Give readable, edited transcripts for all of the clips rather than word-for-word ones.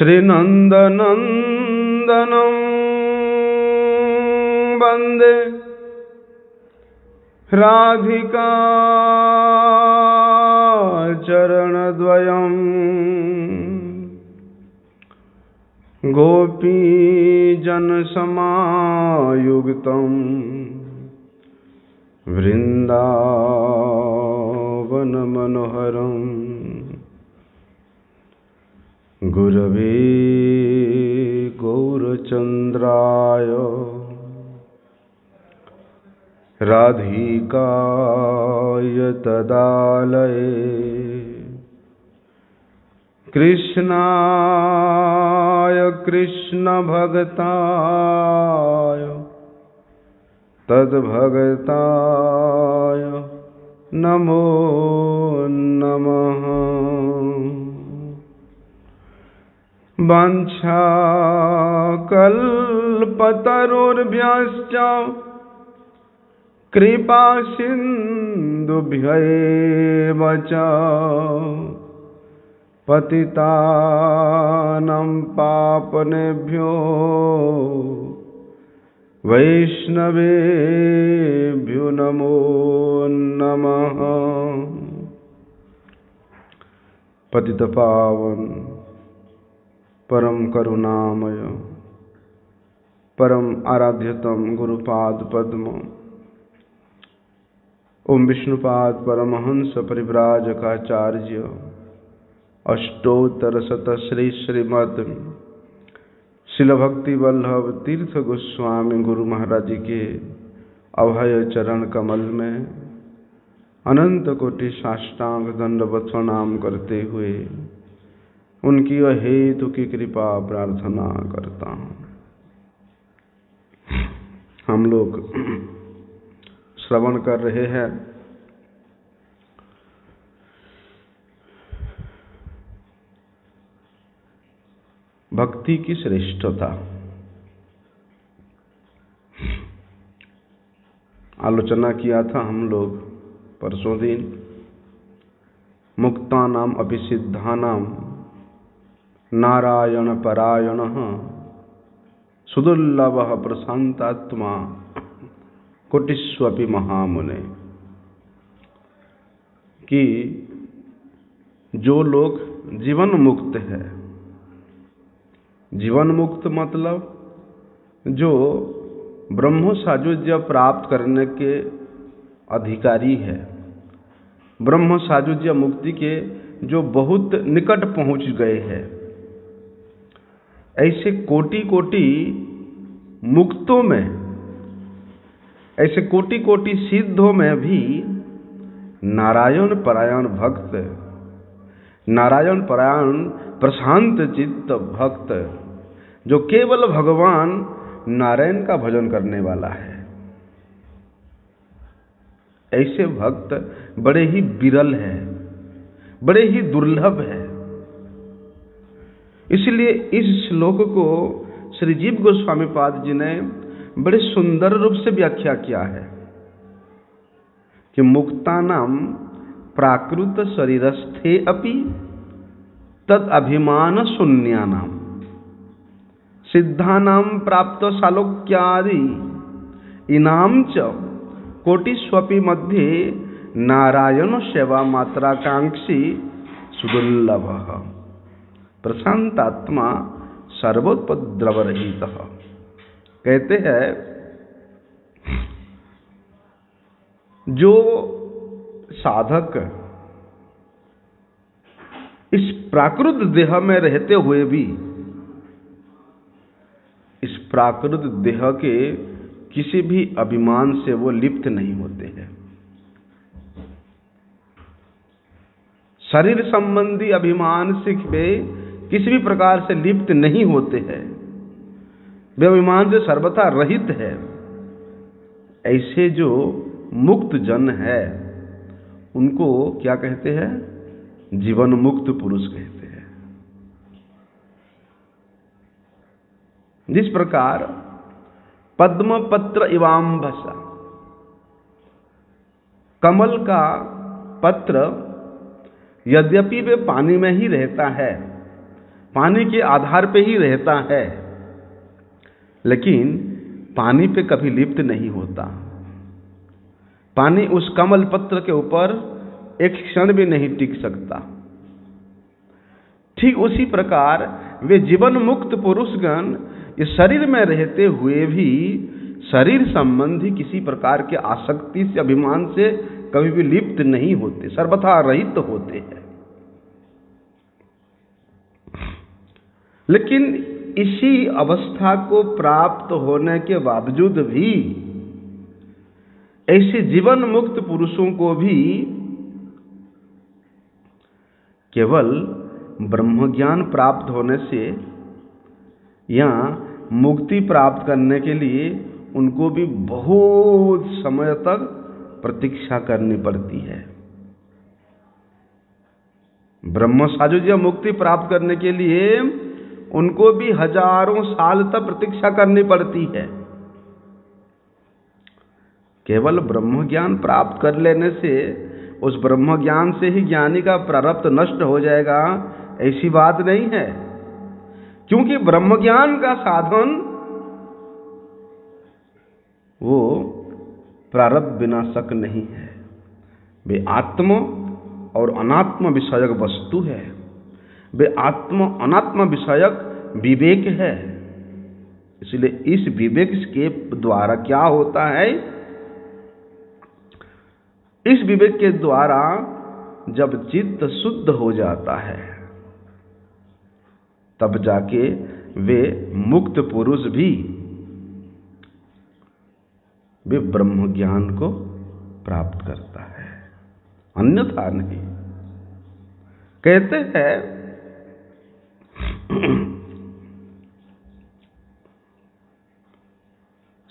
श्रीनन्दनन्दनं वन्दे राधिका चरणद्वयं गोपीजनसमायुक्तं वृन्दावनमनोहरम् गुरवे गौरचन्द्राय राधिकाय तदालये कृष्णाय कृष्णभक्ताय तद्भक्ताय नमो नमः। वाञ्छाकल्पतरुर्भ्यश्च कृपासिन्धुभ्यैव च पतितानां पावनेभ्यो वैष्णवेभ्यो नमो नमः। पतितपावन परम करुणामय परम आराध्यतम गुरुपाद पद्म ओम विष्णुपाद परमहंस परिव्राजकाचार्य अष्टोत्तर शत श्री श्रीमद शिल भक्ति वल्लभ तीर्थ गोस्वामी गुरु महाराज जी के अभय चरण कमल में अनंत कोटि साष्टांग दंडवत प्रणाम करते हुए उनकी अहेतु की कृपा प्रार्थना करता हूँ। हम लोग श्रवण कर रहे हैं भक्ति की श्रेष्ठता। आलोचना किया था हम लोग परसों दिन मुक्तानाम अपि सिद्धानाम नारायण परायण सुदुर्लभ प्रशांतात्मा कोटिस्वपि महामुने कि जो लोग जीवन मुक्त है, जीवन मुक्त मतलब जो ब्रह्म सायुज्य प्राप्त करने के अधिकारी है, ब्रह्म सायुज्य मुक्ति के जो बहुत निकट पहुंच गए हैं, ऐसे कोटि कोटि मुक्तों में, ऐसे कोटि कोटि सिद्धों में भी नारायण परायण भक्त, नारायण परायण प्रशांत चित्त भक्त जो केवल भगवान नारायण का भजन करने वाला है, ऐसे भक्त बड़े ही विरल हैं, बड़े ही दुर्लभ है। इसलिए इस श्लोक को श्री जीव गोस्वामी पाद जी ने बड़े सुंदर रूप से व्याख्या किया है कि मुक्तानाम प्राकृत शरीरस्थे अपि तद अभिमान शून्यानाम सिद्धानाम प्राप्त सालोक्यादि इनाम च कोटिस्वपि मध्ये नारायण सेवा मात्राकांक्षी सुदुर्लभ प्रशांतात्मा सर्वोपद्रव रहित। कहते हैं जो साधक इस प्राकृत देह में रहते हुए भी इस प्राकृत देह के किसी भी अभिमान से वो लिप्त नहीं होते हैं, शरीर संबंधी अभिमान से वे किसी भी प्रकार से लिप्त नहीं होते हैं, वे अभिमान से सर्वथा रहित है। ऐसे जो मुक्त जन है उनको क्या कहते हैं? जीवन मुक्त पुरुष कहते हैं। जिस प्रकार पद्म पत्र इवाम्भसा, कमल का पत्र यद्यपि वे पानी में ही रहता है पानी के आधार पे ही रहता है, लेकिन पानी पे कभी लिप्त नहीं होता। पानी उस कमल पत्र के ऊपर एक क्षण भी नहीं टिक सकता। ठीक उसी प्रकार वे जीवन मुक्त पुरुषगण इस शरीर में रहते हुए भी शरीर संबंधी किसी प्रकार के आसक्ति से, अभिमान से कभी भी लिप्त नहीं होते, सर्वथा रहित होते हैं। लेकिन इसी अवस्था को प्राप्त होने के बावजूद भी ऐसे जीवन मुक्त पुरुषों को भी केवल ब्रह्म ज्ञान प्राप्त होने से या मुक्ति प्राप्त करने के लिए उनको भी बहुत समय तक प्रतीक्षा करनी पड़ती है। ब्रह्म सायुज्य मुक्ति प्राप्त करने के लिए उनको भी हजारों साल तक प्रतीक्षा करनी पड़ती है। केवल ब्रह्म ज्ञान प्राप्त कर लेने से, उस ब्रह्म ज्ञान से ही ज्ञानी का प्रारब्ध नष्ट हो जाएगा, ऐसी बात नहीं है। क्योंकि ब्रह्म ज्ञान का साधन वो प्रारब्ध विनाशक नहीं है, वे आत्म और अनात्म विषयक वस्तु है, वे आत्म अनात्म विषयक विवेक है। इसलिए इस विवेक के द्वारा क्या होता है, इस विवेक के द्वारा जब चित्त शुद्ध हो जाता है तब जाके वे मुक्त पुरुष भी वे ब्रह्म ज्ञान को प्राप्त करता है, अन्यथा नहीं। कहते हैं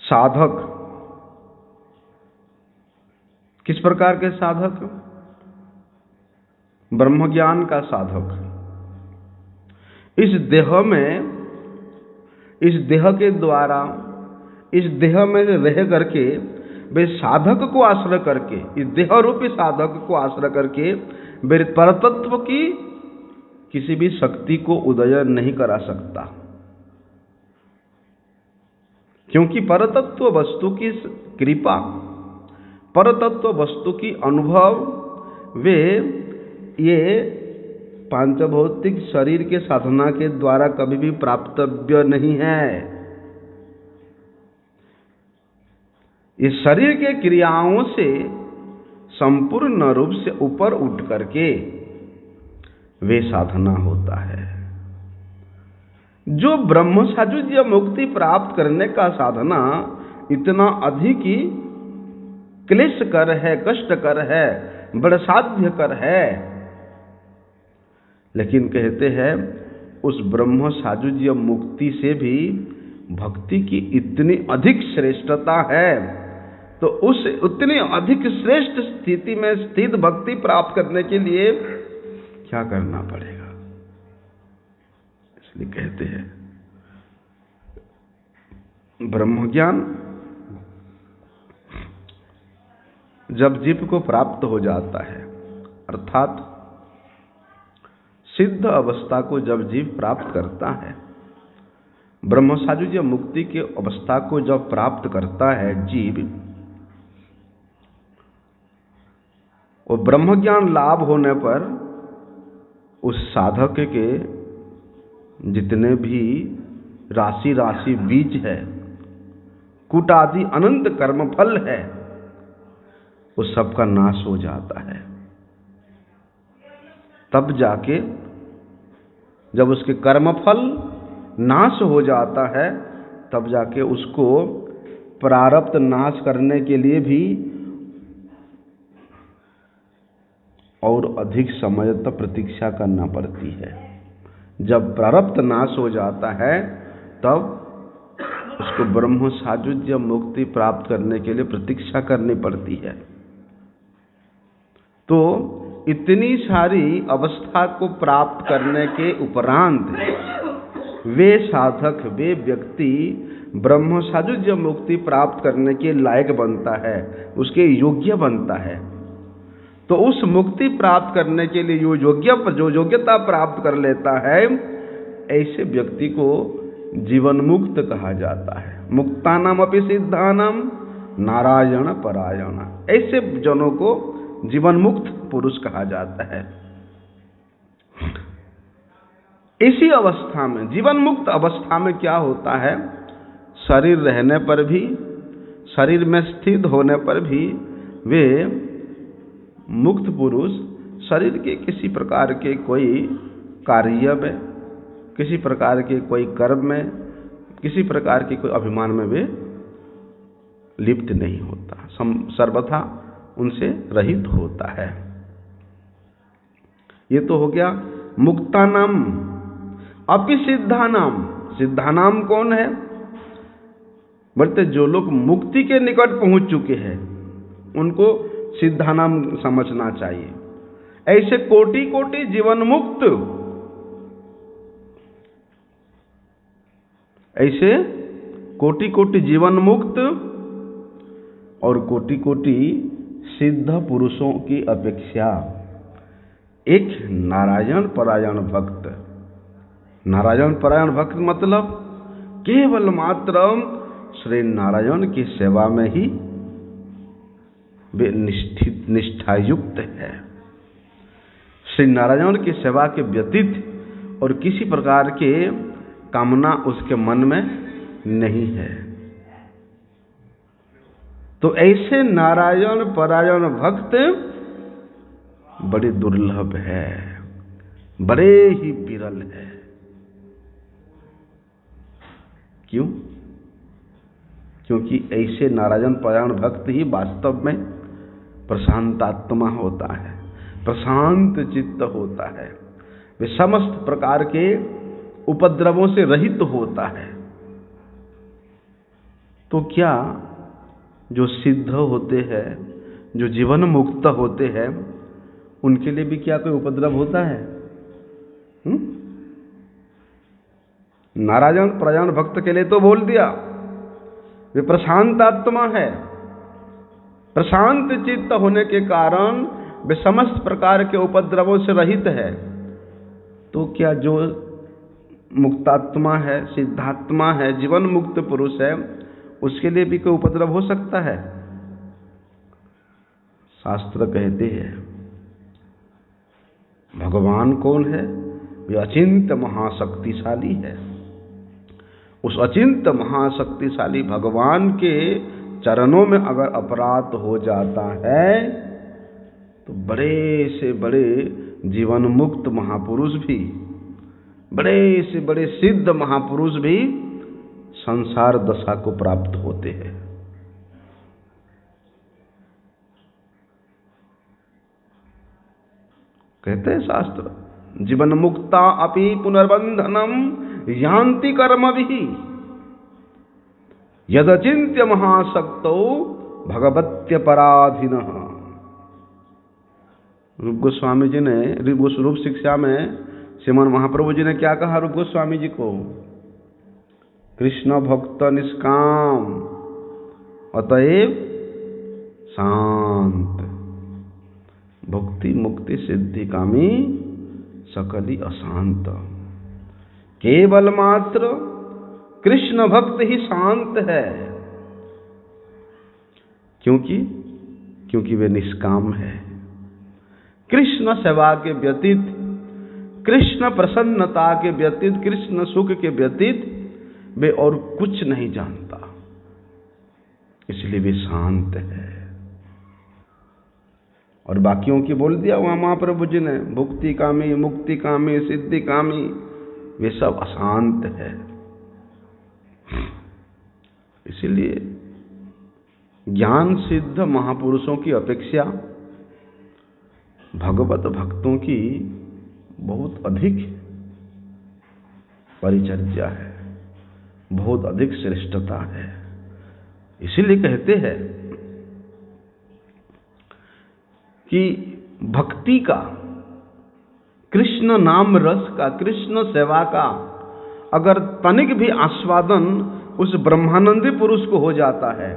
साधक, किस प्रकार के साधक? ब्रह्म ज्ञान का साधक। इस देह में, इस देह के द्वारा, इस देह में रह करके वे साधक को आश्रय करके, इस देह रूपी साधक को आश्रय करके वे परतत्व की किसी भी शक्ति को उदय नहीं करा सकता। क्योंकि परतत्व वस्तु की कृपा, परतत्व वस्तु की अनुभव वे ये पांचभौतिक शरीर के साधना के द्वारा कभी भी प्राप्तव्य नहीं है। इस शरीर के क्रियाओं से संपूर्ण रूप से ऊपर उठ करके वे साधना होता है। जो ब्रह्म सायुज्य मुक्ति प्राप्त करने का साधना इतना अधिक ही क्लेशकर है, कष्टकर है, बड़ा साध्यकर है, लेकिन कहते हैं उस ब्रह्म सायुज्य मुक्ति से भी भक्ति की इतनी अधिक श्रेष्ठता है, तो उस उतनी अधिक श्रेष्ठ स्थिति में स्थित भक्ति प्राप्त करने के लिए क्या करना पड़ेगा? इसलिए कहते हैं ब्रह्म ज्ञान जब जीव को प्राप्त हो जाता है, अर्थात सिद्ध अवस्था को जब जीव प्राप्त करता है, ब्रह्म सायुज्य मुक्ति की अवस्था को जब प्राप्त करता है जीव, और ब्रह्म ज्ञान लाभ होने पर उस साधक के जितने भी राशि राशि बीज है, कूट आदि अनंत कर्मफल है, उस सब का नाश हो जाता है। तब जाके जब उसके कर्मफल नाश हो जाता है, तब जाके उसको प्रारब्ध नाश करने के लिए भी और अधिक समय तक प्रतीक्षा करना पड़ती है। जब प्रारब्ध नाश हो जाता है तब उसको ब्रह्म सायुज्य मुक्ति प्राप्त करने के लिए प्रतीक्षा करनी पड़ती है। तो इतनी सारी अवस्था को प्राप्त करने के उपरांत वे साधक, वे व्यक्ति ब्रह्म सायुज्य मुक्ति प्राप्त करने के लायक बनता है, उसके योग्य बनता है। तो उस मुक्ति प्राप्त करने के लिए जो योग्यता प्राप्त कर लेता है, ऐसे व्यक्ति को जीवन मुक्त कहा जाता है। मुक्तानाम अपि सिद्धानाम नारायण परायण, ऐसे जनों को जीवन मुक्त पुरुष कहा जाता है। इसी अवस्था में, जीवन मुक्त अवस्था में क्या होता है, शरीर रहने पर भी, शरीर में स्थित होने पर भी वे मुक्त पुरुष शरीर के किसी प्रकार के कोई कार्य में, किसी प्रकार के कोई कर्म में, किसी प्रकार के कोई अभिमान में वे लिप्त नहीं होता, सर्वथा उनसे रहित होता है। ये तो हो गया मुक्तानाम। अपि सिद्धानाम, सिद्धानाम कौन है? बोलते जो लोग मुक्ति के निकट पहुंच चुके हैं उनको सिद्धानाम समझना चाहिए। ऐसे कोटि कोटि जीवन मुक्त, ऐसे कोटि कोटि जीवन मुक्त और कोटि कोटि सिद्ध पुरुषों की अपेक्षा एक नारायण परायण भक्त, नारायण परायण भक्त मतलब केवल मात्र श्री नारायण की सेवा में ही वे निष्ठायुक्त है। श्री नारायण की सेवा के व्यतीत और किसी प्रकार के कामना उसके मन में नहीं है। तो ऐसे नारायण परायण भक्त बड़े दुर्लभ है, बड़े ही विरल है। क्यों? क्योंकि ऐसे नारायण परायण भक्त ही वास्तव में प्रशांतात्मा होता है, प्रशांत चित्त होता है, वे समस्त प्रकार के उपद्रवों से रहित होता है। तो क्या जो सिद्ध होते हैं, जो जीवन मुक्त होते हैं, उनके लिए भी क्या कोई उपद्रव होता है? नारायण परायण भक्त के लिए तो बोल दिया वे प्रशांत आत्मा है, प्रशांत चित्त होने के कारण वे समस्त प्रकार के उपद्रवों से रहित है। तो क्या जो मुक्तात्मा है, सिद्धात्मा है, जीवन मुक्त पुरुष है, उसके लिए भी कोई उपद्रव हो सकता है? शास्त्र कहते हैं भगवान कौन है? वे अचिंत्य महाशक्तिशाली है। उस अचिंत्य महाशक्तिशाली भगवान के चरणों में अगर अपराध हो जाता है तो बड़े से बड़े जीवन मुक्त महापुरुष भी, बड़े से बड़े सिद्ध महापुरुष भी संसार दशा को प्राप्त होते हैं। कहते हैं शास्त्र जीवन मुक्ता अपि पुनर्बंधनम यान्ति कर्मभिः यदचिन्त्य महाशक्तो भगवत्य पराधीनः। रूप गोस्वामी जी ने रूप शिक्षा में श्रीमन महाप्रभु जी ने क्या कहा रूप गोस्वामी जी को? कृष्ण भक्त निष्काम अतएव शांत, भक्ति मुक्ति सिद्धि कामी सकली अशांत। केवल मात्र कृष्ण भक्त ही शांत है। क्योंकि वे निष्काम है। कृष्ण सेवा के व्यतीत, कृष्ण प्रसन्नता के व्यतीत, कृष्ण सुख के व्यतीत वे और कुछ नहीं जानता, इसलिए वे शांत है। और बाकियों की बोल दिया वहां महाप्रभु जी ने, भुक्ति कामी, मुक्ति कामी, सिद्धि कामी, वे सब अशांत है। इसलिए ज्ञान सिद्ध महापुरुषों की अपेक्षा भगवत भक्तों की बहुत अधिक परिचर्या है, बहुत अधिक श्रेष्ठता है। इसीलिए कहते हैं कि भक्ति का, कृष्ण नाम रस का, कृष्ण सेवा का अगर तनिक भी आस्वादन उस ब्रह्मानंदी पुरुष को हो जाता है,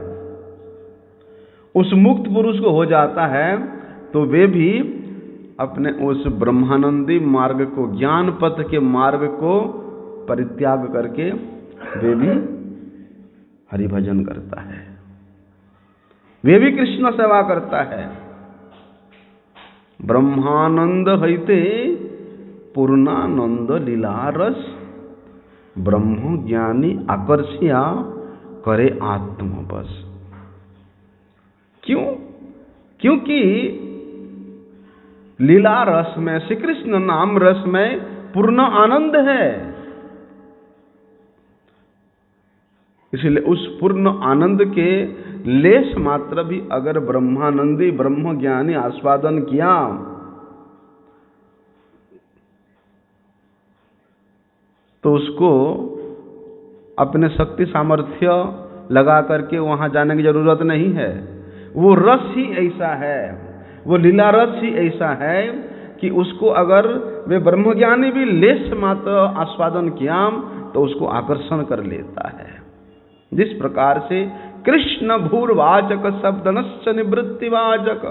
उस मुक्त पुरुष को हो जाता है, तो वे भी अपने उस ब्रह्मानंदी मार्ग को, ज्ञान पथ के मार्ग को परित्याग करके वे भी हरिभजन करता है, वे भी कृष्ण सेवा करता है। ब्रह्मानंद हईते पूर्णानंद लीलारस, ब्रह्म ज्ञानी आकर्षिया करे आत्मवश। क्यों? क्योंकि लीला रस में, श्री कृष्ण नाम रस में पूर्ण आनंद है। इसलिए उस पूर्ण आनंद के लेश मात्र भी अगर ब्रह्मानंदी ब्रह्म ज्ञानी आस्वादन किया तो उसको अपने शक्ति सामर्थ्य लगा करके वहां जाने की जरूरत नहीं है। वो रस ही ऐसा है, वो लीला रस ही ऐसा है कि उसको अगर वे ब्रह्मज्ञानी भी लेश मात्र आस्वादन किया तो उसको आकर्षण कर लेता है। जिस प्रकार से कृष्ण भूर्वाचक शब्दनश्च निवृत्तिवाचक,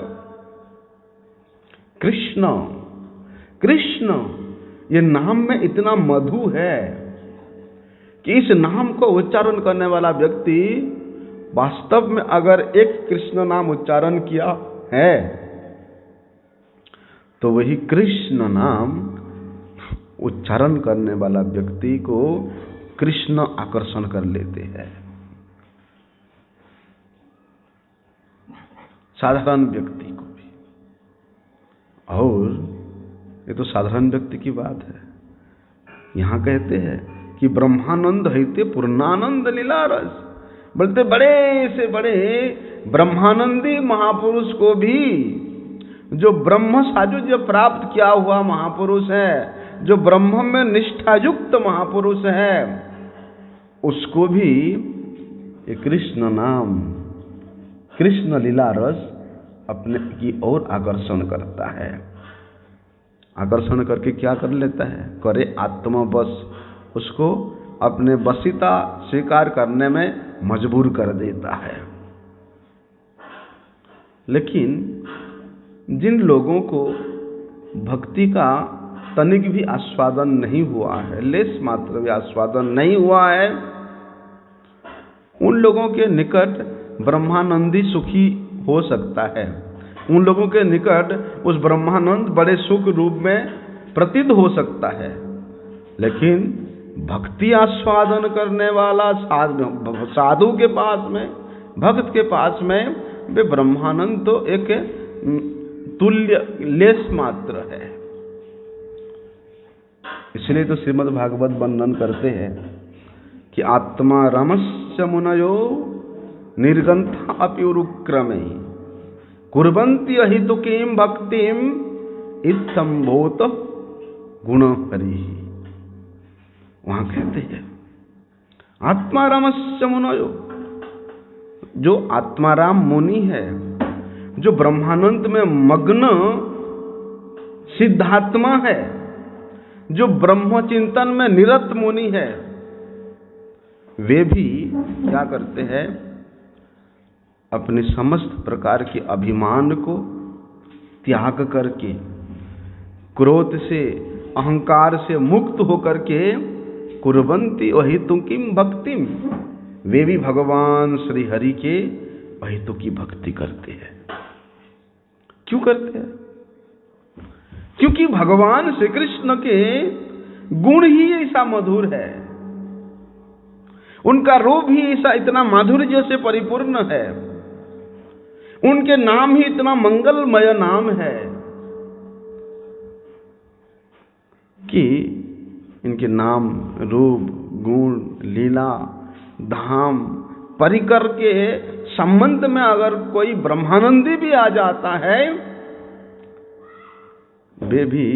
कृष्ण कृष्ण ये नाम में इतना मधु है कि इस नाम को उच्चारण करने वाला व्यक्ति वास्तव में अगर एक कृष्ण नाम उच्चारण किया है तो वही कृष्ण नाम उच्चारण करने वाला व्यक्ति को कृष्ण आकर्षण कर लेते हैं। साधारण व्यक्ति को भी, और ये तो साधारण व्यक्ति की बात है। यहां कहते हैं कि ब्रह्मानंद हईते पूर्णानंद लीला रस, बोलते बड़े से बड़े ब्रह्मानंदी महापुरुष को भी, जो ब्रह्म सायुज्य प्राप्त किया हुआ महापुरुष है, जो ब्रह्म में निष्ठायुक्त महापुरुष है, उसको भी ये कृष्ण नाम, कृष्ण लीला रस अपने की ओर आकर्षण करता है। आकर्षण करके क्या कर लेता है? करे आत्मवश, उसको अपने वशीता स्वीकार करने में मजबूर कर देता है। लेकिन जिन लोगों को भक्ति का तनिक भी आस्वादन नहीं हुआ है, लेस मात्र भी आस्वादन नहीं हुआ है, उन लोगों के निकट ब्रह्मानंदी सुखी हो सकता है। उन लोगों के निकट उस ब्रह्मानंद बड़े सुख रूप में प्रतीत हो सकता है। लेकिन भक्ति आस्वादन करने वाला साधु के पास में, भक्त के पास में वे ब्रह्मानंद तो एक तुल्य लेस मात्र है। इसलिए तो श्रीमद् भागवत वर्णन करते हैं कि आत्मा रमस्य मुनयो निर्गंथा अप्युरुक्रमे कुर्वन्ति अहितुकीं भक्तिम इत्थम्भूत गुण हरि। वहां कहते हैं आत्मारामस्य मुनयो, जो आत्माराम मुनि है, जो ब्रह्मानंद में मग्न सिद्धात्मा है, जो ब्रह्म चिंतन में निरत मुनि है, वे भी क्या करते हैं? अपने समस्त प्रकार के अभिमान को त्याग करके, क्रोध से, अहंकार से मुक्त होकर के कुर्वन्ति अहितुकीं भक्तिम, वे भी भगवान श्री हरि के अहितु की भक्ति करते हैं। क्यों करते हैं? क्योंकि भगवान श्री कृष्ण के गुण ही ऐसा मधुर है, उनका रूप ही ऐसा इतना माधुर्य से परिपूर्ण है, उनके नाम ही इतना मंगलमय नाम है कि इनके नाम, रूप, गुण, लीला, धाम, परिकर के संबंध में अगर कोई ब्रह्मानंदी भी आ जाता है, वे भी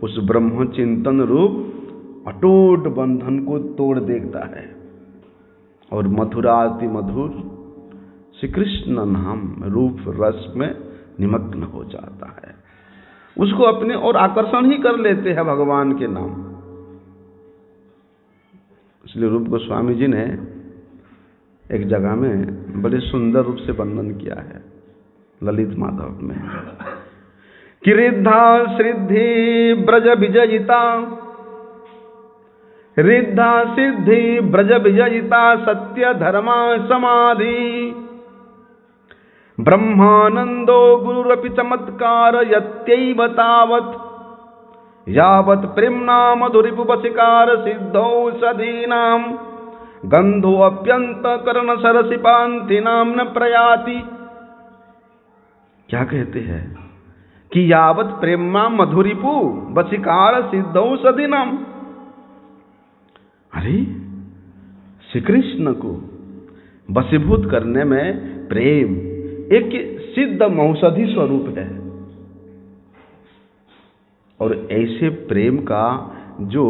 उस ब्रह्म चिंतन रूप अटूट बंधन को तोड़ देता है और मधुराति मधुर श्री कृष्ण नाम रूप रस में निमग्न हो जाता है। उसको अपने और आकर्षण ही कर लेते हैं भगवान के नाम। इसलिए रूप गोस्वामी जी ने एक जगह में बड़े सुंदर रूप से वर्णन किया है ललित माधव में कि रिद्धा श्रिद्धि ब्रज विजयिता रिद्धा सिद्धि ब्रज विजयिता सत्य धर्मा समाधि ब्रह्मानंदो गुरुरपि चमत्कार यत्यैव तावत् यावत् प्रेम्णा मधुरिपुवशिकार सिद्धौ सदीनां गंधो अप्यंत कर्ण सरसिपांति नाम न प्रयाति। क्या कहते हैं कि यावत् प्रेम्णा मधुरिपु वशिकार सिद्धौ सदीनाम। अरे श्री कृष्ण को वशीभूत करने में प्रेम एक सिद्ध औषधि स्वरूप है, और ऐसे प्रेम का जो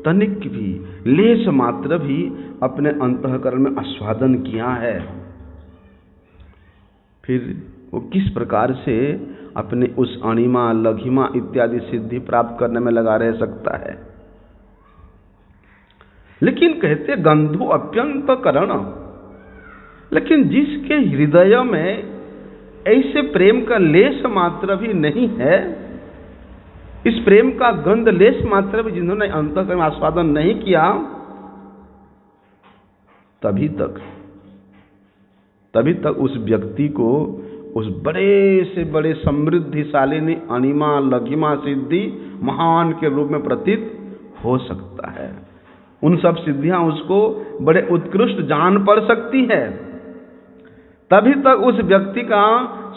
तनिक भी लेश मात्र भी अपने अंतःकरण में आस्वादन किया है, फिर वो किस प्रकार से अपने उस अणिमा लघिमा इत्यादि सिद्धि प्राप्त करने में लगा रह सकता है। लेकिन कहते गंधो अप्यंत करण, लेकिन जिसके हृदय में ऐसे प्रेम का लेश मात्र भी नहीं है, इस प्रेम का गंध लेश मात्र भी जिन्होंने अंतःकरण में आस्वादन नहीं किया, तभी तक उस व्यक्ति को उस बड़े से बड़े समृद्धिशालिनी अणिमा लघिमा सिद्धि महान के रूप में प्रतीत हो सकता है। उन सब सिद्धियां उसको बड़े उत्कृष्ट जान पड़ सकती है। तभी तक उस व्यक्ति का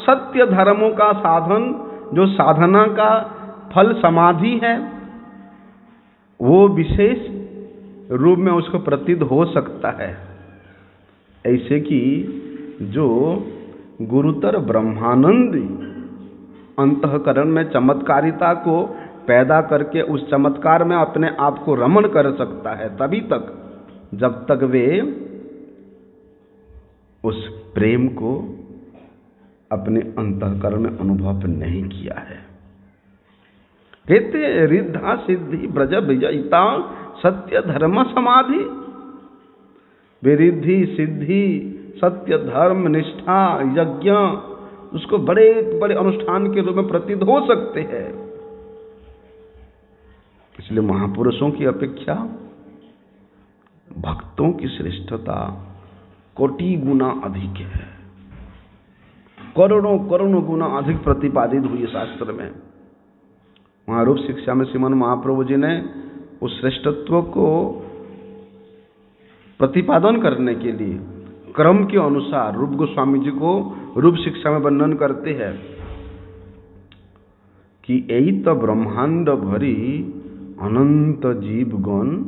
सत्य धर्मों का साधन, जो साधना का फल समाधि है, वो विशेष रूप में उसको प्रतीत हो सकता है। ऐसे कि जो गुरुतर ब्रह्मानंदी अंतःकरण में चमत्कारिता को पैदा करके उस चमत्कार में अपने आप को रमण कर सकता है, तभी तक जब तक वे उस प्रेम को अपने अंतःकरण में अनुभव नहीं किया है। कहते रिद्धा सिद्धि ब्रज विजयिता सत्य धर्म समाधि। वे रिद्धि सिद्धि सत्य धर्म निष्ठा यज्ञ उसको बड़े बड़े अनुष्ठान के रूप में प्रतीत हो सकते हैं। इसलिए महापुरुषों की अपेक्षा भक्तों की श्रेष्ठता कोटि गुना अधिक है, करोड़ों करोड़ों गुना अधिक प्रतिपादित हुई शास्त्र में। वहां रूप शिक्षा में श्रीमन महाप्रभु जी ने उस श्रेष्ठत्व को प्रतिपादन करने के लिए क्रम के अनुसार रूप गोस्वामी जी को रूप शिक्षा में वर्णन करते हैं कि यही तो ब्रह्मांड भरी अनंत जीवगण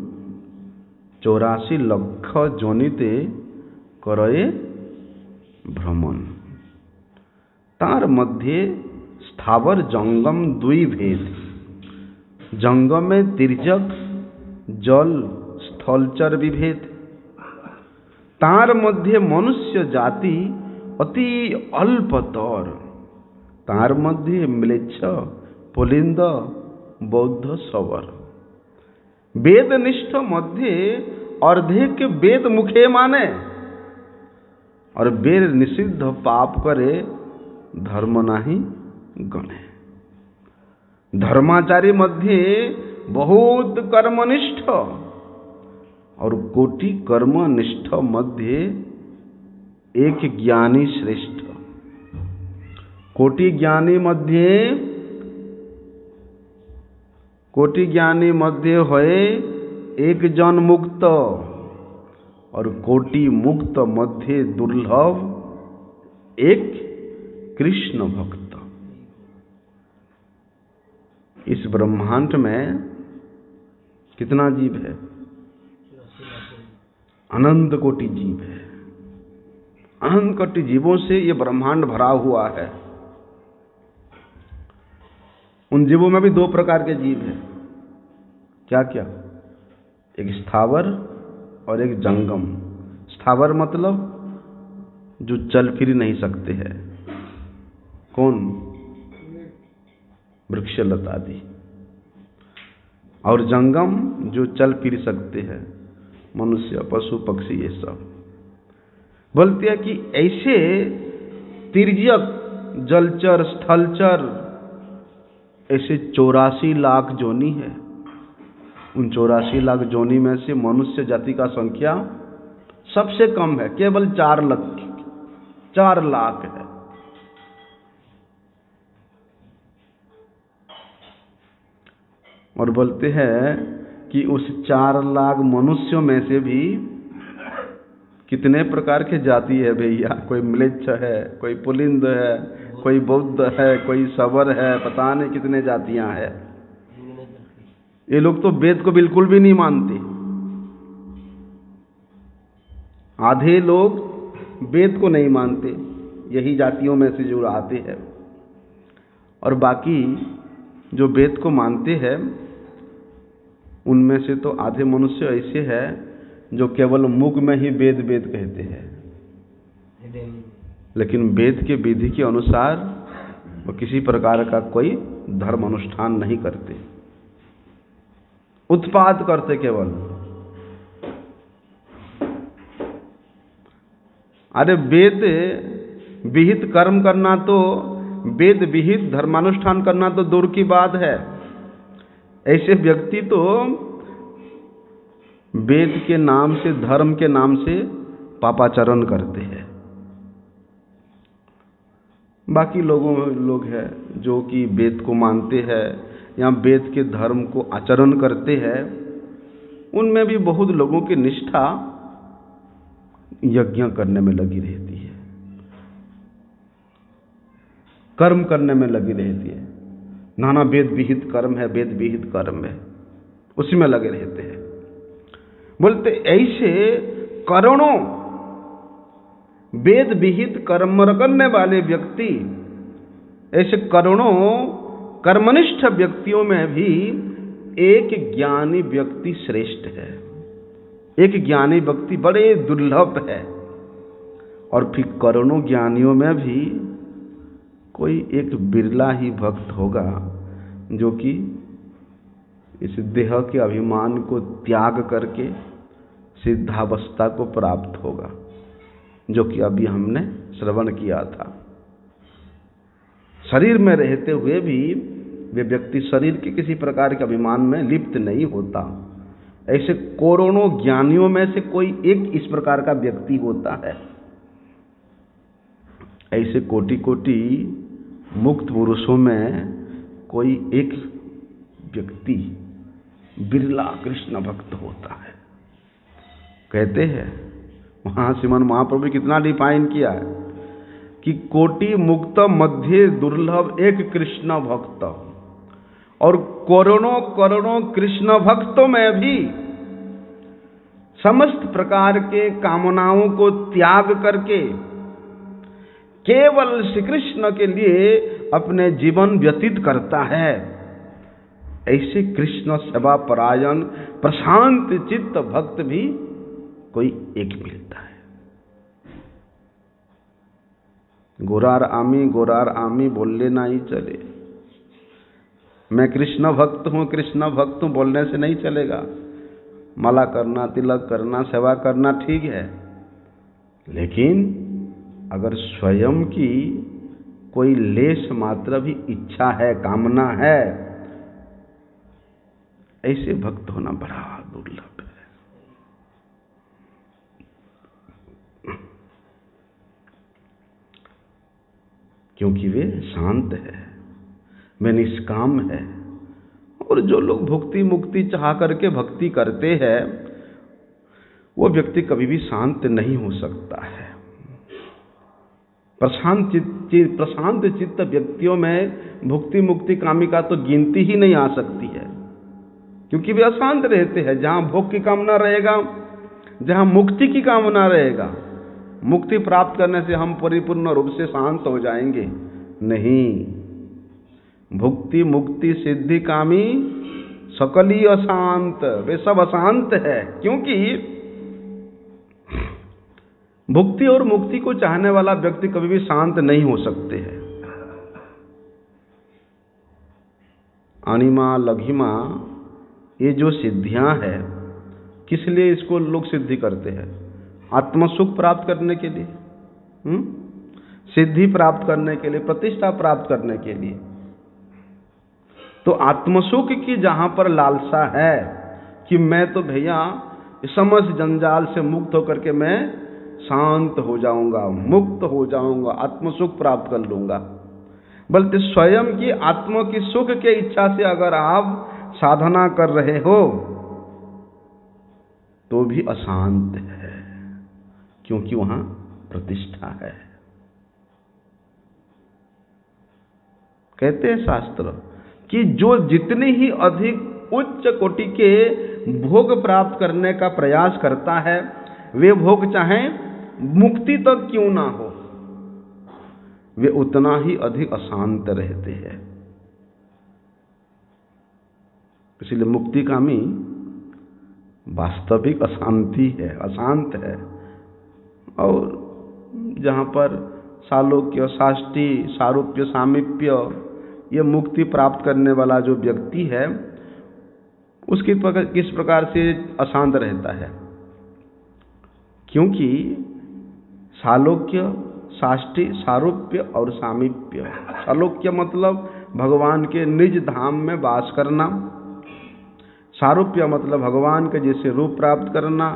84 लक्ष जोनिते करे भ्रमण, तार मध्य स्थावर जंगम दुई भेद, जंगम में तिर्यक जल स्थलचर विभेद, तार मध्य मनुष्य जाति अति अल्पतर, तार मध्य म्लेच्छ पुलिंद बौद्ध सवर, वेदनिष्ठ मध्य अर्धे के वेद मुखे माने, और वेद निषिद्ध पाप करे धर्म नाही गणे, धर्माचारी मध्य बहुत कर्मनिष्ठ, और कोटि कर्मनिष्ठ मध्य एक ज्ञानी श्रेष्ठ, कोटि ज्ञानी मध्य होए एक जन मुक्त, और कोटि मुक्त मध्य दुर्लभ एक कृष्ण भक्त। इस ब्रह्मांड में कितना जीव है? अनंत कोटि जीव है। अनंत कोटि जीवों से ये ब्रह्मांड भरा हुआ है। उन जीवों में भी दो प्रकार के जीव हैं। क्या क्या? एक स्थावर और एक जंगम। स्थावर मतलब जो चल फिर नहीं सकते हैं। कौन? वृक्ष लतादि। और जंगम जो चल फिर सकते हैं, मनुष्य पशु पक्षी ये सब। बोलते हैं कि ऐसे तिर्यक जलचर स्थलचर ऐसे 84 लाख जोनी है। उन 84 लाख जोनी में से मनुष्य जाति का संख्या सबसे कम है, केवल 4 लाख है। और बोलते हैं कि उस 4 लाख मनुष्यों में से भी कितने प्रकार के जाति है भैया। कोई म्लेच्छ है, कोई पुलिंद है, कोई बौद्ध है, कोई सवर है, पता नहीं कितने जातियां हैं। ये लोग तो वेद को बिल्कुल भी नहीं मानते। आधे लोग वेद को नहीं मानते, यही जातियों में से जो आते हैं। और बाकी जो वेद को मानते हैं उनमें से तो आधे मनुष्य ऐसे हैं जो केवल मुख में ही वेद वेद कहते हैं, लेकिन वेद के विधि के अनुसार वो किसी प्रकार का कोई धर्म अनुष्ठान नहीं करते, उत्पाद करते केवल। अरे वेद विहित कर्म करना तो, वेद विहित धर्मानुष्ठान करना तो दूर की बात है। ऐसे व्यक्ति तो वेद के नाम से, धर्म के नाम से पापाचरण करते हैं। बाकी लोग हैं जो कि वेद को मानते हैं या वेद के धर्म को आचरण करते हैं। उनमें भी बहुत लोगों की निष्ठा यज्ञ करने में लगी रहती है, कर्म करने में लगी रहती है। नाना वेद विहित कर्म है, वेद विहित कर्म है, उसी में लगे रहते हैं। बोलते ऐसे करोड़ों वेद विहित कर्म करने वाले व्यक्ति, ऐसे करोड़ों कर्मनिष्ठ व्यक्तियों में भी एक ज्ञानी व्यक्ति श्रेष्ठ है। एक ज्ञानी व्यक्ति बड़े दुर्लभ है। और फिर करोड़ों ज्ञानियों में भी कोई एक बिरला ही भक्त होगा जो कि इस देह के अभिमान को त्याग करके सिद्धावस्था को प्राप्त होगा, जो कि अभी हमने श्रवण किया था। शरीर में रहते हुए भी वे व्यक्ति शरीर के किसी प्रकार के अभिमान में लिप्त नहीं होता। ऐसे करोड़ों ज्ञानियों में से कोई एक इस प्रकार का व्यक्ति होता है। ऐसे कोटि कोटि मुक्त पुरुषों में कोई एक व्यक्ति बिरला कृष्ण भक्त होता है। कहते हैं वहां श्रीमन महाप्रभु कितना डिफाइन किया है कि कोटि मुक्त मध्य दुर्लभ एक कृष्ण भक्त। और करोड़ों करोड़ों कृष्ण भक्तों में भी समस्त प्रकार के कामनाओं को त्याग करके केवल श्री कृष्ण के लिए अपने जीवन व्यतीत करता है। ऐसे कृष्ण सेवा परायण प्रशांत चित्त भक्त भी कोई एक मिलता है। गोरार आमी बोलने ना ही चले। मैं कृष्ण भक्त हूं बोलने से नहीं चलेगा। माला करना, तिलक करना, सेवा करना ठीक है, लेकिन अगर स्वयं की कोई लेश मात्र भी इच्छा है, कामना है, ऐसे भक्त होना बड़ा दुर्लभ है। क्योंकि वे शांत है, वे निष्काम है। और जो लोग भुक्ति मुक्ति चाह करके भक्ति करते हैं वो व्यक्ति कभी भी शांत नहीं हो सकता है। प्रशांत चित्त व्यक्तियों में भुक्ति मुक्ति कामिका तो गिनती ही नहीं आ सकती है, क्योंकि वे अशांत रहते हैं। जहां भोग की कामना रहेगा, जहां मुक्ति की कामना रहेगा, मुक्ति प्राप्त करने से हम परिपूर्ण रूप से शांत हो जाएंगे, नहीं। भुक्ति मुक्ति सिद्धि कामी सकली अशांत, वे सब अशांत है। क्योंकि भुक्ति और मुक्ति को चाहने वाला व्यक्ति कभी भी शांत नहीं हो सकते हैं। अनिमा लघिमा ये जो सिद्धियां हैं, किस लिए इसको लोग सिद्धि करते हैं? आत्मसुख प्राप्त करने के लिए, सिद्धि प्राप्त करने के लिए, प्रतिष्ठा प्राप्त करने के लिए। तो आत्मसुख की जहां पर लालसा है, कि मैं तो भैया समस्त जंजाल से मुक्त होकर के मैं शांत हो जाऊंगा, मुक्त हो जाऊंगा, आत्मसुख प्राप्त कर लूंगा। बल्कि स्वयं की आत्मा की सुख के इच्छा से अगर आप साधना कर रहे हो तो भी अशांत है, क्योंकि वहां प्रतिष्ठा है। कहते हैं शास्त्र कि जो जितने ही अधिक उच्च कोटि के भोग प्राप्त करने का प्रयास करता है, वे भोग चाहे मुक्ति तक क्यों ना हो, वे उतना ही अधिक अशांत रहते हैं। इसलिए मुक्तिकामी वास्तविक अशांति है, अशांत है। और जहां पर सालोक्य, साष्टी, सारूप्य, सामीप्य, ये मुक्ति प्राप्त करने वाला जो व्यक्ति है, उसकी किस प्रकार से अशांत रहता है? क्योंकि सालोक्य, साष्टी, सारूप्य और सामीप्य। सालोक्य मतलब भगवान के निज धाम में वास करना, सारूप्य मतलब भगवान के जैसे रूप प्राप्त करना,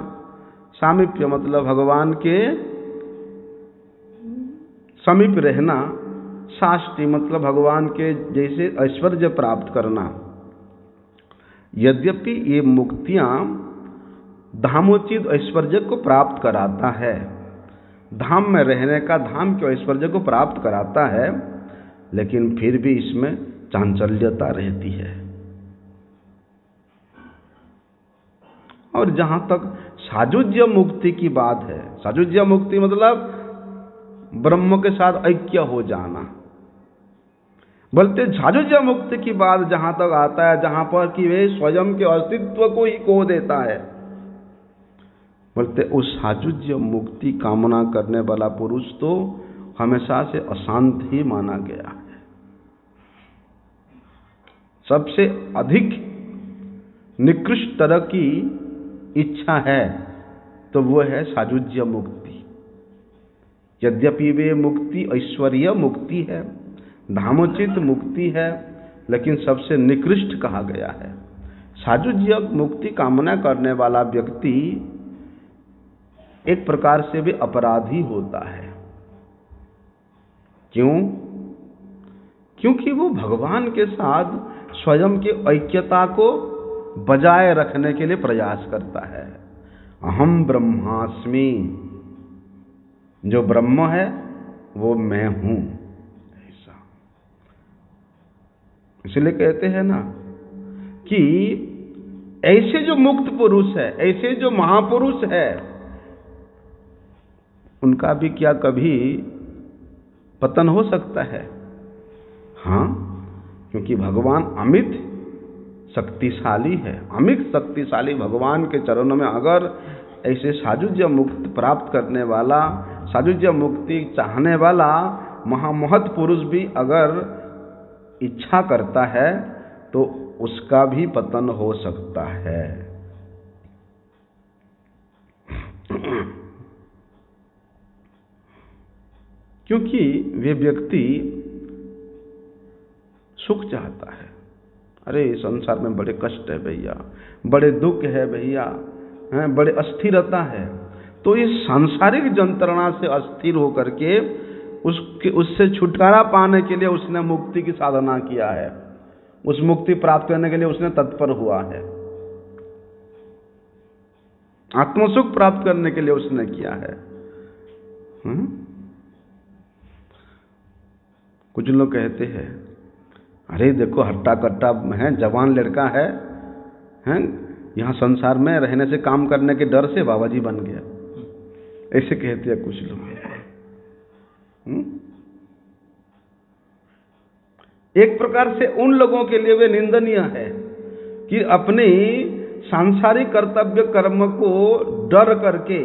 सामीप्य मतलब भगवान के समीप रहना, साष्टी मतलब भगवान के जैसे ऐश्वर्य प्राप्त करना। यद्यपि ये मुक्तियां धामोचित ऐश्वर्य को प्राप्त कराता है, धाम में रहने का, धाम के ऐश्वर्य को प्राप्त कराता है, लेकिन फिर भी इसमें चांचल्यता रहती है। और जहां तक सायुज्य मुक्ति की बात है, सायुज्य मुक्ति मतलब ब्रह्म के साथ ऐक्य हो जाना। बल्कि सायुज्य मुक्ति की बात जहां तक आता है, जहां पर कि वे स्वयं के अस्तित्व को ही खो देता है, बोलते उस सायुज्य मुक्ति कामना करने वाला पुरुष तो हमेशा से अशांत ही माना गया है। सबसे अधिक निकृष्ट तरह की इच्छा है तो वो है सायुज्य मुक्ति। यद्यपि वे मुक्ति ऐश्वर्य मुक्ति है, धामोचित मुक्ति है, लेकिन सबसे निकृष्ट कहा गया है। सायुज्य मुक्ति कामना करने वाला व्यक्ति एक प्रकार से भी अपराधी होता है। क्यों? क्योंकि वो भगवान के साथ स्वयं की ऐक्यता को बजाय रखने के लिए प्रयास करता है। अहम ब्रह्मास्मि, जो ब्रह्म है वो मैं हूं, ऐसा। इसलिए कहते हैं ना कि ऐसे जो मुक्त पुरुष है, ऐसे जो महापुरुष है, उनका भी क्या कभी पतन हो सकता है? हां, क्योंकि भगवान अमित शक्तिशाली है। अमित शक्तिशाली भगवान के चरणों में अगर ऐसे सायुज्य मुक्ति प्राप्त करने वाला, सायुज्य मुक्ति चाहने वाला महामहत पुरुष भी अगर इच्छा करता है तो उसका भी पतन हो सकता है। क्योंकि वे व्यक्ति सुख चाहता है। अरे संसार में बड़े कष्ट है भैया, बड़े दुख है भैया, बड़े अस्थिरता है। तो इस सांसारिक जंत्रणा से अस्थिर होकर के उससे छुटकारा पाने के लिए उसने मुक्ति की साधना किया है, उस मुक्ति प्राप्त करने के लिए उसने तत्पर हुआ है, आत्मसुख प्राप्त करने के लिए उसने किया है। कुछ लोग कहते हैं अरे देखो हट्टा कट्टा है, जवान लड़का है, यहाँ संसार में रहने से, काम करने के डर से बाबा जी बन गया, ऐसे कहते हैं कुछ लोग। एक प्रकार से उन लोगों के लिए वे निंदनीय है कि अपनी सांसारिक कर्तव्य कर्म को डर करके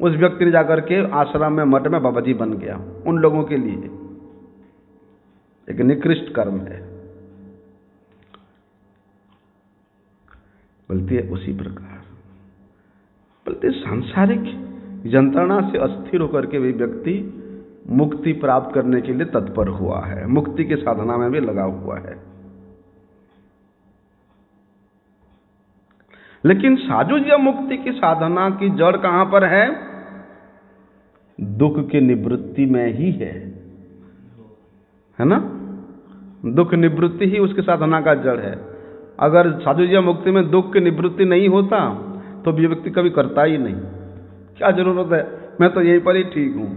उस व्यक्ति ने जाकर के आश्रम में, मठ में बाबा जी बन गया। उन लोगों के लिए एक निकृष्ट कर्म है। बोलती है उसी प्रकार, बोलते सांसारिक यंत्रणा से अस्थिर होकर के वे व्यक्ति मुक्ति प्राप्त करने के लिए तत्पर हुआ है, मुक्ति की साधना में भी लगा हुआ है। लेकिन सायुज्य मुक्ति की साधना की जड़ कहां पर है? दुख की निवृत्ति में ही है ना? दुख निवृत्ति ही उसकी साधना का जड़ है। अगर सायुज्य मुक्ति में दुख की निवृत्ति नहीं होता तो व्यक्ति कभी करता ही नहीं। क्या जरूरत है, मैं तो यहीं पर ही ठीक हूं।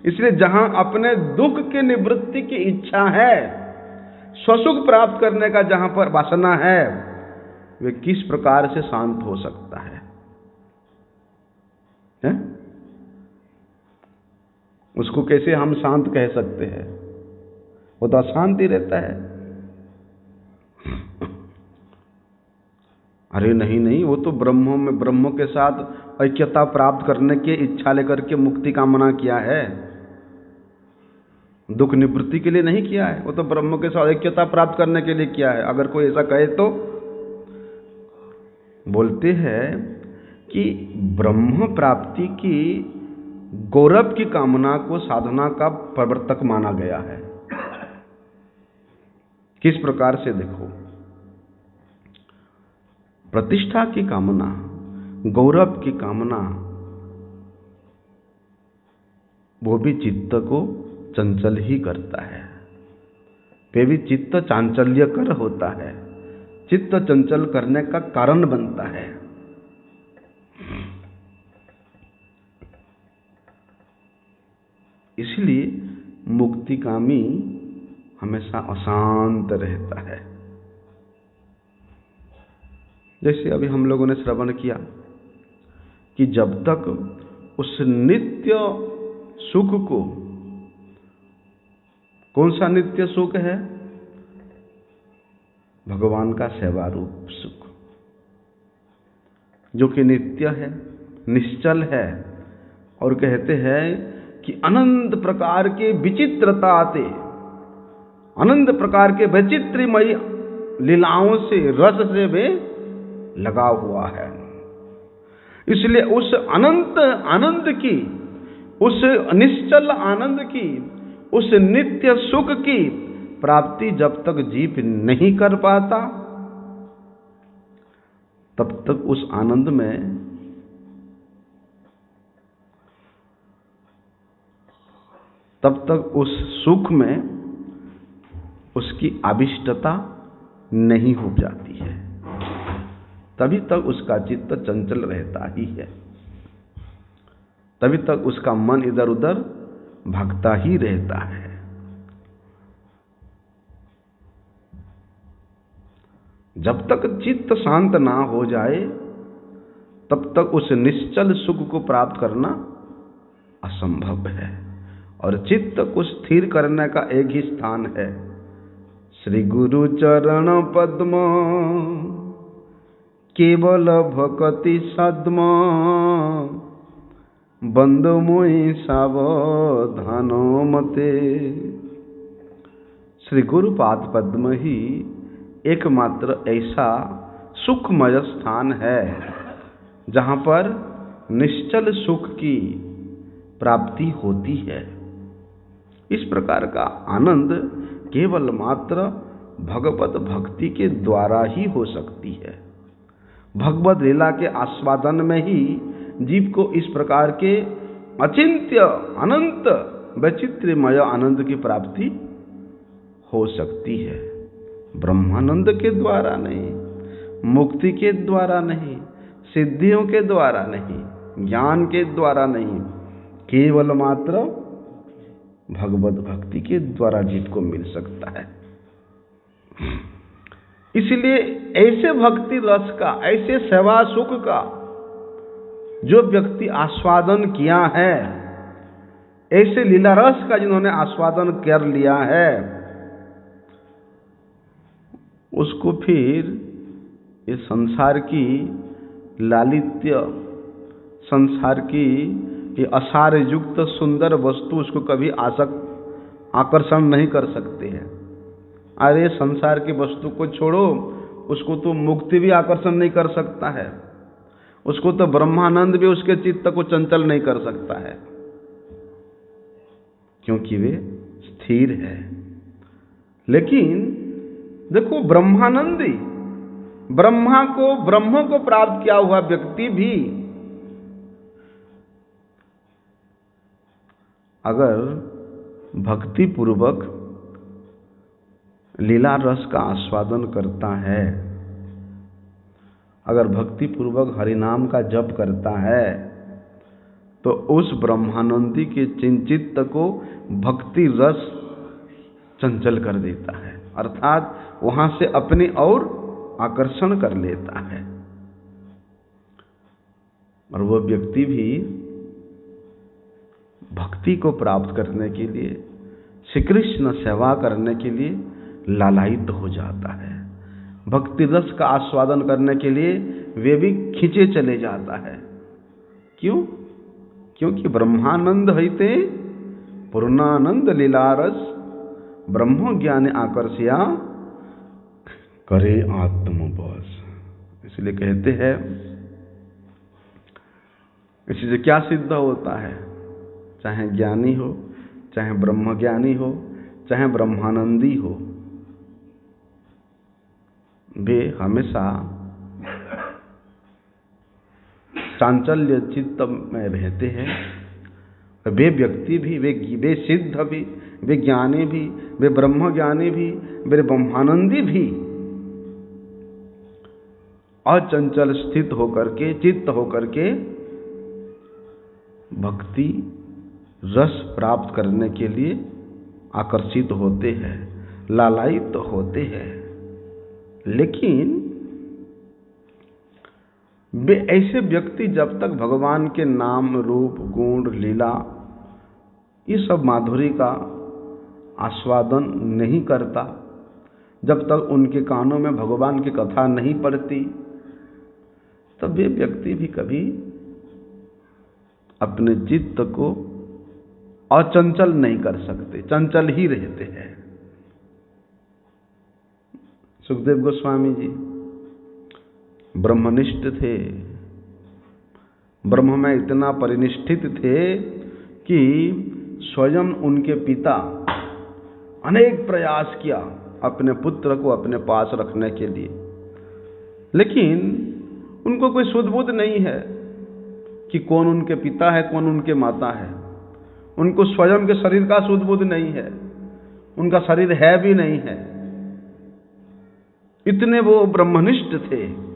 इसलिए जहां अपने दुख की निवृत्ति की इच्छा है, स्वसुख प्राप्त करने का जहां पर वासना है, वे किस प्रकार से शांत हो सकता है? उसको कैसे हम शांत कह सकते हैं? वो तो अशांत ही रहता है। अरे नहीं नहीं, वो तो ब्रह्म के साथ ऐक्यता प्राप्त करने की इच्छा लेकर के मुक्ति कामना किया है, दुख निवृत्ति के लिए नहीं किया है। वो तो ब्रह्म के साथ ऐक्यता प्राप्त करने के लिए किया है। अगर कोई ऐसा कहे तो बोलते हैं कि ब्रह्म प्राप्ति की गौरव की कामना को साधना का प्रवर्तक माना गया है। किस प्रकार से? देखो, प्रतिष्ठा की कामना, गौरव की कामना, वो भी चित्त को चंचल ही करता है। वे भी चित्त चांचल्यकर होता है, चित्त चंचल करने का कारण बनता है। इसलिए मुक्तिकामी हमेशा अशांत रहता है। जैसे अभी हम लोगों ने श्रवण किया कि जब तक उस नित्य सुख को, कौन सा नित्य सुख है? भगवान का सेवा रूप सुख, जो कि नित्य है, निश्चल है, और कहते हैं कि अनंत प्रकार के विचित्रता आते, अनंत प्रकार के वैचित्र्यमयी लीलाओं से, रस से वे लगा हुआ है। इसलिए उस अनंत आनंद की, उस निश्चल आनंद की, उस नित्य सुख की प्राप्ति जब तक जीव नहीं कर पाता, तब तक उस आनंद में तब तक उस सुख में उसकी आविष्टता नहीं हो जाती है। तभी तक उसका चित्त चंचल रहता ही है, तभी तक उसका मन इधर उधर भागता ही रहता है। जब तक चित्त शांत ना हो जाए, तब तक उस निश्चल सुख को प्राप्त करना असंभव है। और चित्त को स्थिर करने का एक ही स्थान है, श्री गुरु चरण पद्म, केवल भक्ति सद्म, बंद मोहि सावधानो मते। श्री गुरुपाद पद्म ही एकमात्र ऐसा सुखमय स्थान है जहां पर निश्चल सुख की प्राप्ति होती है। इस प्रकार का आनंद केवल मात्र भगवत भक्ति के द्वारा ही हो सकती है। भगवत लीला के आस्वादन में ही जीव को इस प्रकार के अचिंत्य अनंत वैचित्र्यमय आनंद की प्राप्ति हो सकती है। ब्रह्मानंद के द्वारा नहीं, मुक्ति के द्वारा नहीं, सिद्धियों के द्वारा नहीं, ज्ञान के द्वारा नहीं, केवल मात्र भगवत भक्ति के द्वारा जीव को मिल सकता है। इसलिए ऐसे भक्ति रस का, ऐसे सेवा सुख का जो व्यक्ति आस्वादन किया है, ऐसे लीला रस का जिन्होंने आस्वादन कर लिया है, उसको फिर इस संसार की लालित्य, संसार की ये असार युक्त सुंदर वस्तु उसको कभी आकर्षण नहीं कर सकते हैं। अरे संसार की वस्तु को छोड़ो, उसको तो मुक्ति भी आकर्षण नहीं कर सकता है, उसको तो ब्रह्मानंद भी उसके चित्त को चंचल नहीं कर सकता है, क्योंकि वे स्थिर है। लेकिन देखो, ब्रह्मानंदी ब्रह्म को प्राप्त किया हुआ व्यक्ति भी अगर भक्ति पूर्वक लीला रस का आस्वादन करता है, अगर भक्ति पूर्वक हरिनाम का जप करता है, तो उस ब्रह्मानंदी के चिंचित को भक्ति रस चंचल कर देता है, अर्थात वहां से अपनी ओर आकर्षण कर लेता है। और वह व्यक्ति भी भक्ति को प्राप्त करने के लिए, श्री कृष्ण सेवा करने के लिए लालायित हो जाता है। भक्ति रस का आस्वादन करने के लिए वे भी खींचे चले जाता है। क्यों? क्योंकि ब्रह्मानंद हईते पूर्णानंद लीलारस ब्रह्म ज्ञान आकर्षया करे आत्मबस। इसलिए कहते हैं, इसी से क्या सिद्ध होता है? चाहे ज्ञानी हो, चाहे ब्रह्म ज्ञानी हो, चाहे ब्रह्मानंदी हो, वे हमेशा चांचल्य चित्त में रहते हैं। वे व्यक्ति भी, वे सिद्ध भी, वे ज्ञानी भी, वे ब्रह्म ज्ञानी भी, वे ब्रह्मानंदी भी अचंचल स्थित होकर के, चित्त होकर के भक्ति रस प्राप्त करने के लिए आकर्षित होते हैं, लालायित होते हैं। लेकिन वे ऐसे व्यक्ति जब तक भगवान के नाम, रूप, गुण, लीला, ये सब माधुरी का आस्वादन नहीं करता, जब तक उनके कानों में भगवान की कथा नहीं पड़ती, तब वे व्यक्ति भी कभी अपने चित्त को अचंचल नहीं कर सकते, चंचल ही रहते हैं। सुखदेव गोस्वामी जी ब्रह्मनिष्ठ थे, ब्रह्म में इतना परिनिष्ठित थे कि स्वयं उनके पिता अनेक प्रयास किया अपने पुत्र को अपने पास रखने के लिए, लेकिन उनको कोई सुध-बुध नहीं है कि कौन उनके पिता है, कौन उनके माता है। उनको स्वयं के शरीर का सुध-बुध नहीं है, उनका शरीर है भी नहीं है, इतने वो ब्रह्मनिष्ठ थे।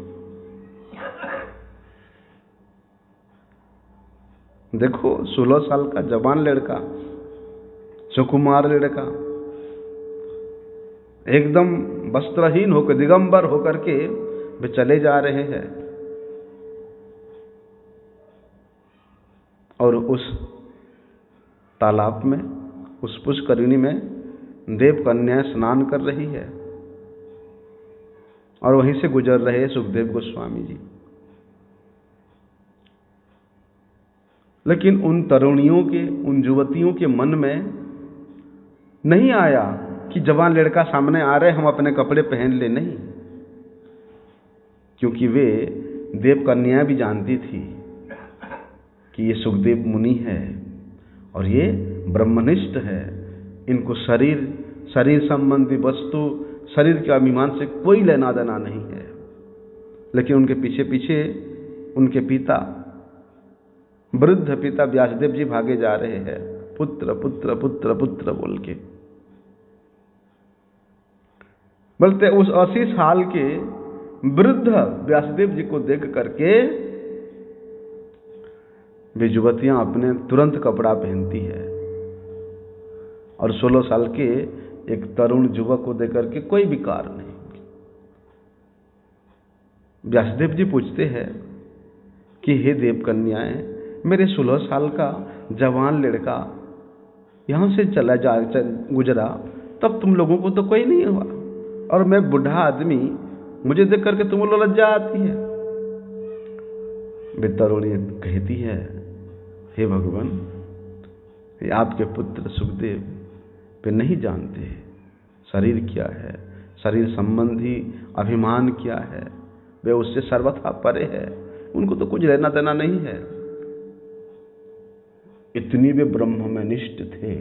देखो 16 साल का जवान लड़का, सुकुमार लड़का, एकदम वस्त्रहीन होकर, दिगंबर होकर के वे चले जा रहे हैं, और उस तालाब में, उस पुष्करिणी में देव कन्या स्नान कर रही है, और वहीं से गुजर रहे सुखदेव गोस्वामी जी। लेकिन उन तरुणियों के, उन युवतियों के मन में नहीं आया कि जवान लड़का सामने आ रहे, हम अपने कपड़े पहन ले, नहीं, क्योंकि वे देव कन्या भी जानती थी कि ये सुखदेव मुनि है और ये ब्रह्मनिष्ठ है, इनको शरीर संबंधी वस्तु, शरीर के अभिमान से कोई लेना देना नहीं है। लेकिन उनके पीछे पीछे उनके पिता, वृद्ध पिता व्यासदेव जी भागे जा रहे हैं, पुत्र पुत्र पुत्र पुत्र बोल के। बोलते उस 80 साल के वृद्ध व्यासदेव जी को देख करके वे युवतियां अपने तुरंत कपड़ा पहनती है, और 16 साल के एक तरुण युवक को देख करके कोई विकार नहीं। व्यासदेव जी पूछते हैं कि हे देव कन्याएं, मेरे 16 साल का जवान लड़का यहां से गुजरा, तब तुम लोगों को तो कोई नहीं हुआ, और मैं बूढ़ा आदमी, मुझे देख करके तुम लोग लज्जा आती है। वे तरुणी कहती है, हे भगवान, ये आपके पुत्र सुखदेव वे नहीं जानते शरीर क्या है, शरीर संबंधी अभिमान क्या है, वे उससे सर्वथा परे है, उनको तो कुछ लेना देना नहीं है। इतनी वे ब्रह्म में निष्ठ थे।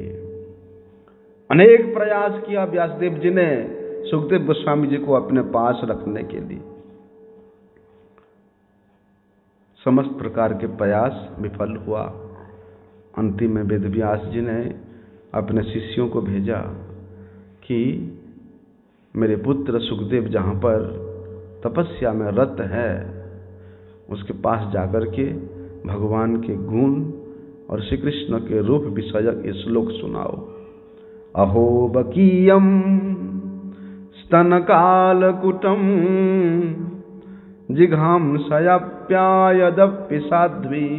अनेक प्रयास किया व्यासदेव जी ने सुखदेव गोस्वामी जी को अपने पास रखने के लिए, समस्त प्रकार के प्रयास विफल हुआ। अंतिम में वेदव्यास जी ने अपने शिष्यों को भेजा कि मेरे पुत्र सुखदेव जहाँ पर तपस्या में रत है उसके पास जाकर के भगवान के गुण और श्री कृष्ण के रूप विषयक ये श्लोक सुनाओ। अहो बकीयम स्तनकालकुटम जिघांसयाप्यायदप्पि साध्वी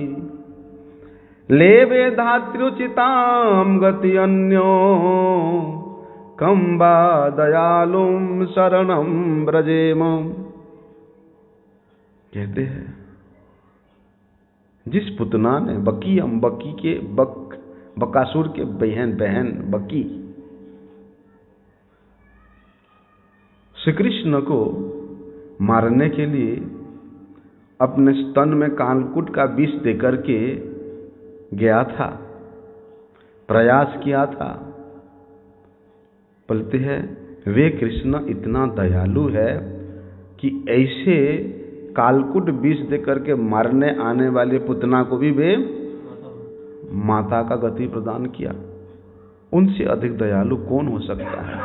लेवे धात्र्युचितां गति अन्यो कं वा दयालुं शरणं व्रजेम। कहते हैं जिस पुतना ने बकी के बकासुर के बहन बकी श्री कृष्ण को मारने के लिए अपने स्तन में कालकूट का विष देकर के गया था, प्रयास किया था। बोलते हैं वे कृष्ण इतना दयालु है कि ऐसे कालकूट विष देकर के मारने आने वाले पुतना को भी वे माता का गति प्रदान किया। उनसे अधिक दयालु कौन हो सकता है?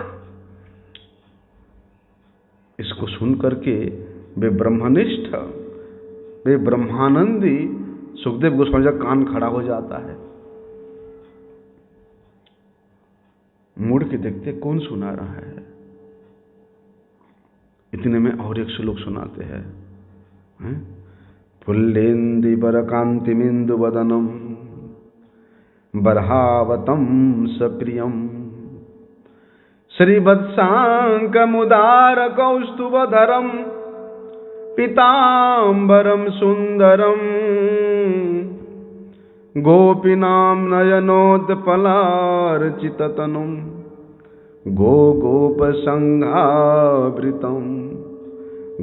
इसको सुन करके वे ब्रह्मनिष्ठ, वे ब्रह्मानंदी सुखदेव गोस्वामी का कान खड़ा हो जाता है। मुड़ के देखते कौन सुना रहा है। इतने में और एक श्लोक सुनाते हैं। पुल्लेन्दुवर कांतिमिंदु वदनम बर्हावतम सप्रियम श्रीवत्सांकमुदार कौस्तुभधरम पीतांबरम सुंदरम गोपीनां नयनोत्पलार्चिततनुं गोपसंघावृतं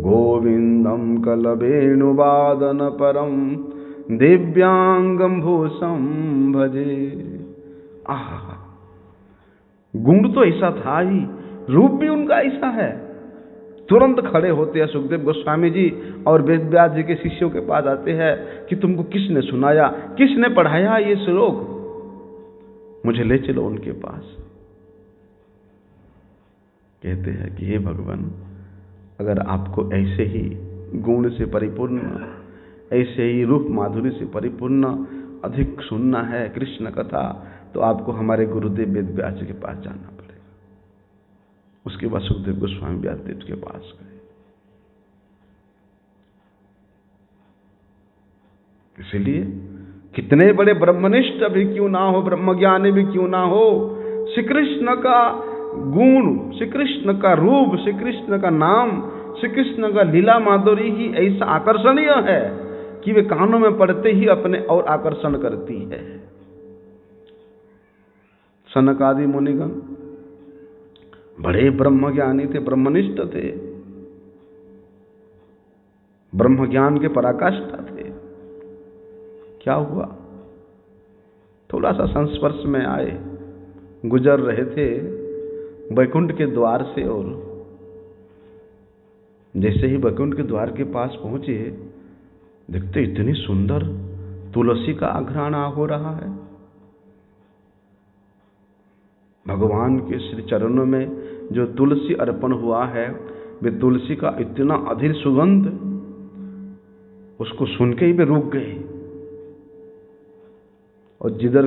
गोविंदम कलवेणुवादन परम दिव्यांगम भूषम भजे। आह, गुण तो ऐसा था ही, रूप भी उनका ऐसा है। तुरंत खड़े होते हैं सुखदेव गोस्वामी जी और वेदव्यास जी के शिष्यों के पास आते हैं कि तुमको किसने सुनाया, किसने पढ़ाया ये श्लोक, मुझे ले चलो उनके पास। कहते हैं कि हे भगवान, अगर आपको ऐसे ही गुण से परिपूर्ण, ऐसे ही रूप माधुरी से परिपूर्ण अधिक सुनना है कृष्ण कथा, तो आपको हमारे गुरुदेव वेदव्यास जी के पास जाना पड़ेगा। उसके बाद सुखदेव गोस्वामी व्यासदेव के पास गए। इसलिए कितने बड़े ब्रह्मनिष्ठ भी क्यों ना हो, ब्रह्मज्ञानी भी क्यों ना हो, श्री कृष्ण का गुण, श्री कृष्ण का रूप, श्री कृष्ण का नाम, श्री कृष्ण का लीला माधुरी ही ऐसा आकर्षणीय है कि वे कानों में पड़ते ही अपने और आकर्षण करती है। सनक आदि मुनिगण बड़े ब्रह्मज्ञानी थे, ब्रह्मनिष्ठ थे, ब्रह्मज्ञान के पराकाष्ठा थे। क्या हुआ? थोड़ा सा संस्पर्श में आए, गुजर रहे थे वैकुंठ के द्वार से, और जैसे ही वैकुंठ के द्वार के पास पहुंचे, देखते इतनी सुंदर तुलसी का अघ्राण हो रहा है। भगवान के श्री चरणों में जो तुलसी अर्पण हुआ है, वे तुलसी का इतना अधीर सुगंध, उसको सुन के ही वे रुक गए। और जिधर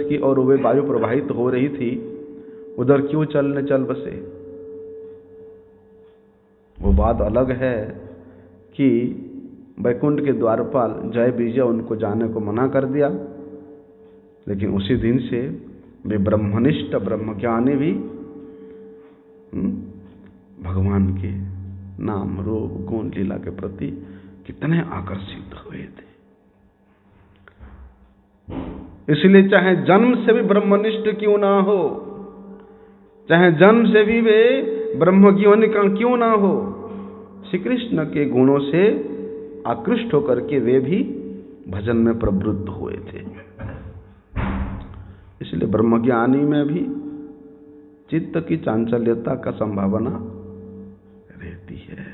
की और वे वायु प्रवाहित हो रही थी, उधर क्यों चल बसे। वो बात अलग है कि वैकुंठ के द्वारपाल जय विजय उनको जाने को मना कर दिया, लेकिन उसी दिन से वे ब्रह्मनिष्ठ ब्रह्मज्ञानी भी भगवान के नाम रूप गुण लीला के प्रति कितने आकर्षित हुए थे। इसलिए चाहे जन्म से भी ब्रह्मनिष्ठ क्यों ना हो, चाहे जन्म से भी वे ब्रह्मज्ञानी क्यों ना हो, श्री कृष्ण के गुणों से आकृष्ट होकर के वे भी भजन में प्रवृत्त हुए थे। इसलिए ब्रह्मज्ञानी में भी चित्त की चांचल्यता का संभावना रहती है,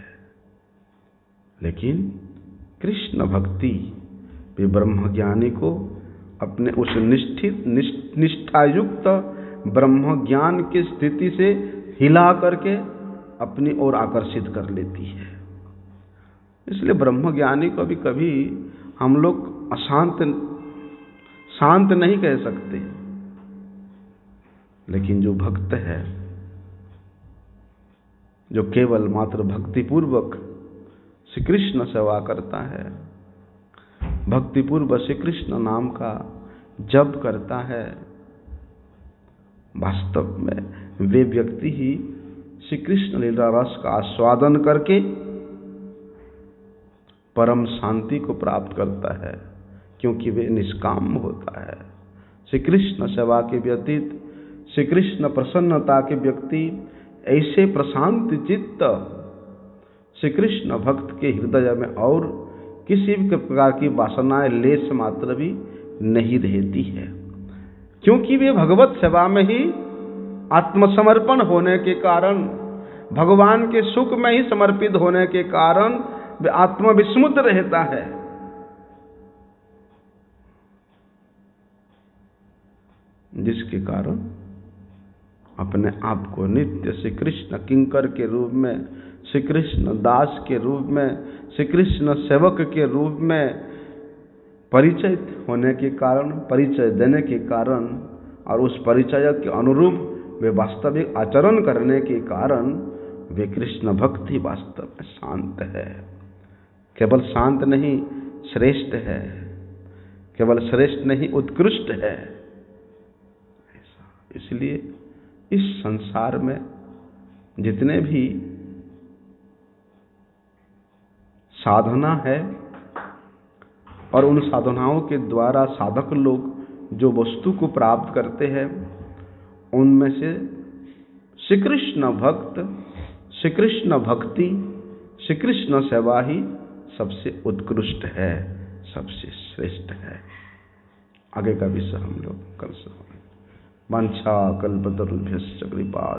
लेकिन कृष्ण भक्ति वे ब्रह्म ज्ञानी को अपने उस निष्ठायुक्त ब्रह्म ज्ञान की स्थिति से हिला करके अपनी ओर आकर्षित कर लेती है। इसलिए ब्रह्म ज्ञानी को भी कभी हम लोग शांत नहीं कह सकते, लेकिन जो भक्त है, जो केवल मात्र भक्ति पूर्वक श्री कृष्ण सेवा करता है, भक्ति पूर्वक श्री कृष्ण नाम का जप करता है, वास्तव में वे व्यक्ति ही श्री कृष्ण लीला रस का आस्वादन करके परम शांति को प्राप्त करता है, क्योंकि वे निष्काम होता है। श्री कृष्ण सेवा के व्यतीत, श्री कृष्ण प्रसन्नता के व्यक्ति ऐसे प्रशांत चित्त श्री कृष्ण भक्त के हृदय में और किसी भी प्रकार की वासनाएं लेश मात्र भी नहीं रहती है, क्योंकि वे भगवत सेवा में ही आत्मसमर्पण होने के कारण, भगवान के सुख में ही समर्पित होने के कारण वे आत्मविस्मृत रहता है। जिसके कारण अपने आप को नित्य श्री कृष्ण किंकर के रूप में, श्री कृष्ण दास के रूप में, श्री कृष्ण सेवक के रूप में परिचय होने के कारण, परिचय देने के कारण और उस परिचय के अनुरूप वे वास्तविक आचरण करने के कारण वे कृष्ण भक्ति वास्तव में शांत है। केवल शांत नहीं, श्रेष्ठ है। केवल श्रेष्ठ नहीं, उत्कृष्ट है। इसलिए इस संसार में जितने भी साधना है और उन साधनाओं के द्वारा साधक लोग जो वस्तु को प्राप्त करते हैं, उनमें से श्री कृष्ण भक्त, श्री कृष्ण भक्ति, श्री कृष्ण सेवा ही सबसे उत्कृष्ट है, सबसे श्रेष्ठ है। आगे का विषय हम लोग कल से वांछा कल्पतरुभ्यश्च कृपा